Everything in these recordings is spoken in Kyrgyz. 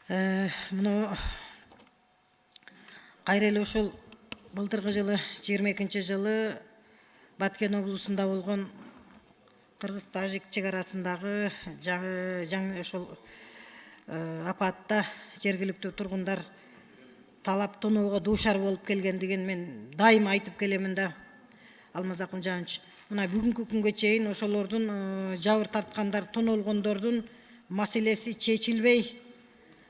Муну кайра эле ушул былтыркы жылы 22 жылы Баткен облусунда болгон кыргыз-тажик чек арасындагы жаңы ошол апатта жергиликтүү тургундар талап тоноого дуушар болуп келгендигин мен дайыма айтып келемин да. Алмазакун Жанович, мына бүгүнкү күнгө чейин ошолордун жабыр тарткандар, тоноолгондордун маселеси чечилбей,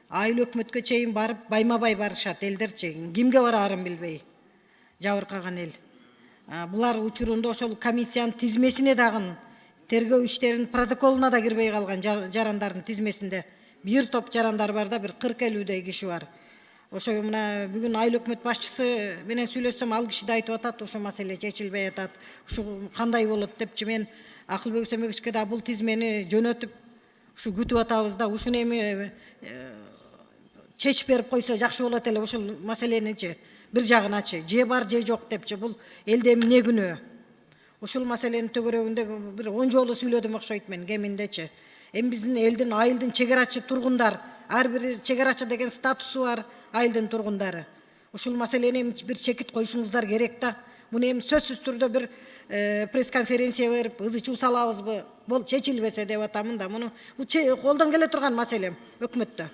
айыл өкмөткө чейин барып байма-бай барышат элдерчи, кимге бараарын билбей жабыркаган эл. Булар учурунда ошол комиссиянын тизмесине дагы тергөө иштеринин протоколуна да кирбей калган жарандардын тизмесинде бир топ жарандар бар да, бир 40-50 киши бар. Ошо мына бүгүн айыл өкмөт башчысы менен сүйлөшсөм, ал киши да айтып атат, ошо маселе чечилбей атат. Ушу кандай болот депчи, мен Акылбек Өсөнбековичке да бул тизмени жөнөтүп ушу күтүп атабыз да. Ушуну эми чечип берип койсо жакшы болот эле, ушул маселеничи бир жагыначы, же бар же жок депчи. Бул элде эмне күнөө? Ушул маселенин төгөрөгүндө бир 10 жолу сүйлөдүм окшойт мен кеминдечи. Эми биздин элдин, айылдын чек арачы тургундар, ар бир чек арачы деген статусу бар айылдын тургундары. Ушул маселени бир чекит коюшуңуздар керек да. Муну эми сөзсүз түрдө бир пресс-конференция берип ызы чуу салабызбы? Бул чечилбесе деп атамын да. Муну колдон келе турган маселем өкмөттө.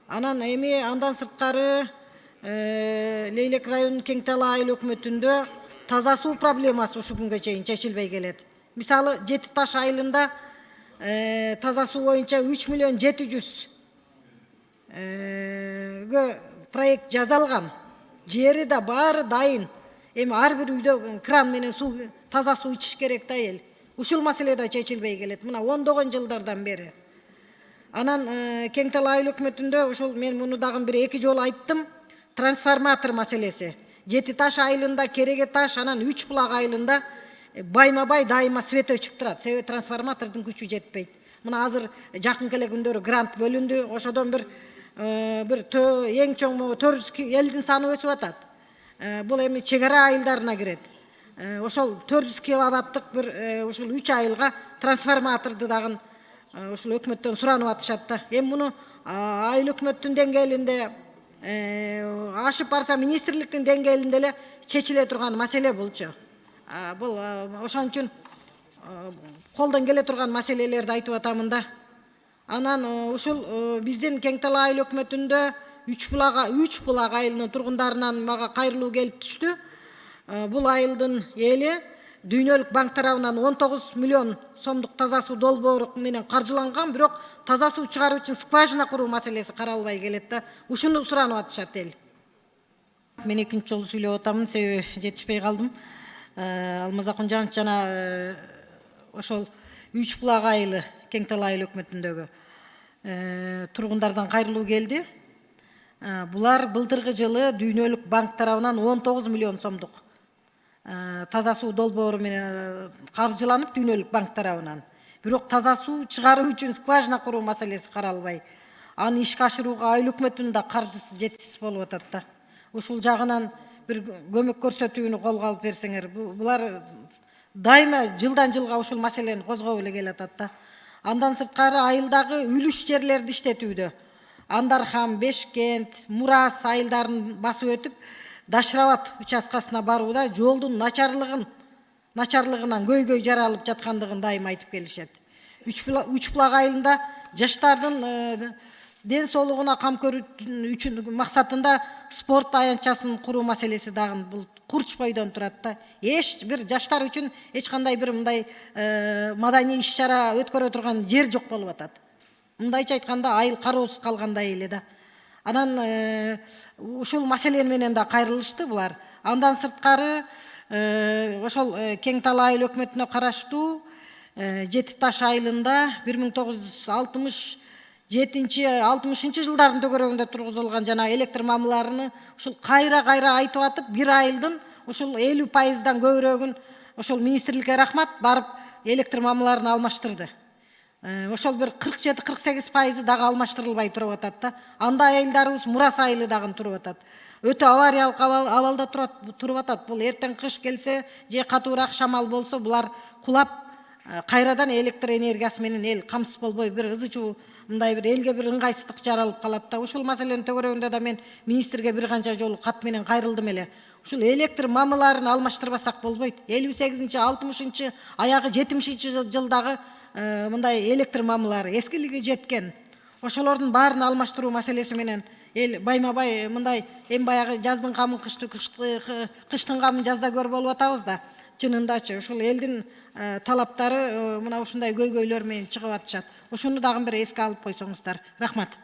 Анан эми андан сырткары Лейлек районунун Кең Талаа айыл өкмөтүндө таза суу проблемасы ушу күнгө чейин чечилбей келет. Мисалы, Жети Таш айылында таза суу боюнча 3.700.000 проект жазалган. Жери да баары дайын. Эми ар бир үйдө кран менен таза суу ичиш керек да эл. Ушул маселе да чечилбей келет. Мына 10 жылдардан бери. Анан Кең Талаа айыл өкмөтүндө ошол мен муну дагы бир 2 жолу айттым. Трансформатор маселеси. Жети Таш айылында, Кереге Таш, анан Үч Булак айылында байма-бай дайыма свет өчүп турат. Себеби трансформатордун күчү жетпейт. Мына азыр жакын келе күндөрү грант бөлүндү. Ошодон бир эң чоң 400 элдин саны өсүп атат. Бул эми чек ара айылдарына кирет. Ошол 400 киловаттык бир ушул 3 айылга трансформаторду дагы ушул өкмөттөн суранып атышат да. Эми муну айыл өкмөттүн деңгээлинде ашып барса министрликтин деңгээлинде эле чечиле турган маселе булчу. Бул ошон үчүн колдон келе турган маселелерди айтып атамын да. Анан ушул биздин Кең Талаа айыл өкмөтүндө Үч Булак айылынын тургундарынан мага кайрылуу келип түштү. Бул айылдын эли Дүйнөлүк банк тарабынан 19 миллион сомдук таза суу долбоору менен каржыланган, бирок таза суу чыгаруу үчүн скважина куруу маселеси каралбай келет да. Ушуну суранып атышат эл. Мен экинчи жолу сүйлөп атамын, себеби жетишпей калдым. Алмазакун Жанович жана ошол Үч Булак айылы Кең Талаа айыл өкмөтүндөгү тургундардан кайрылуу келди. Булар былтыркы жылы Дүйнөлүк банк тарабынан 19 миллион сомдук таза суу долбоору менен каржыланып Дүйнөлүк банк тарабынан. Бирок таза суу чыгаруу үчүн скважина куруу маселеси каралбай. Аны ишке ашырууга айыл өкмөтүнүн да каржысы жетишсиз болуп атат да. Ушул жагынан бир көмөк көрсөтүүнү колго алып берсеңер. Булар дайыма жылдан жылга ушул маселени козгоп эле келатат да. Андан сырткары айылдагы үлүш жерлерди иштетүүдө Андархан, Бешкент, Мурас айылдарын басып өтүп, Дашрабат участкасына барууда жолдун начарлыгынан көйгөй жаралып жаткандыгын дайыма айтып келишет. Үч Булак айылында жаштардын ден соолугуна кам көрүү үчүн максатында спорт аянтчасын куруу маселеси дагы бул курч бойдон турат да. Эч бир жаштар үчүн эч кандай бир мындай маданий иш-чара өткөрө турган жер жок болуп атат. Мындайча айтканда айыл кароосуз калгандай эле да. Анан ушул маселе менен да кайрылышты булар. Андан сырткары ошол Кең Талаа айыл өкмөтүнө караштуу Жети Таш айылында 1967-60 жылдардын төгөрөгүндө тургузулган жана электр мамыларыны ушул кайра айтып атып, бир айылдын ушул 50%дан көбүрөгүн ошол министрликке рахмат барып электр мамыларын алмаштырды. Ошол бир 47-48% дагы алмаштырылбай туруп атат да. Анда айылдарыбыз Мурас айылы дагы туруп атат. Өтө авариялык абалда туруп атат. Бул эртең кыш келсе же катуураак шамал болсо булар кулап кайрадан электр энергиясы менен эл камсыз болбой бир ызы чуу мындай бир элге бир ыңгайсыздык жаралып калат да. Ушул маселенин төгөрөгүндө да мен министрге бир канча жолу кат менен кайрылдым эле. Ушул электр мамыларын алмаштырбасак болбойт. 58-60 аягы 70 жылдагы мындай электр мамылары эскилиги жеткен. Ошолордун баарын алмаштыруу маселеси менен эл байма-бай мындай эми баягы жаздын камын кыштын камын жазда көр болуп атабыз да. Чынындачы ушул элдин талаптары мына ушундай көйгөйлөр менен чыгып атышат. Ошону дагы бир эске алып койсоңуздар. Рахмат.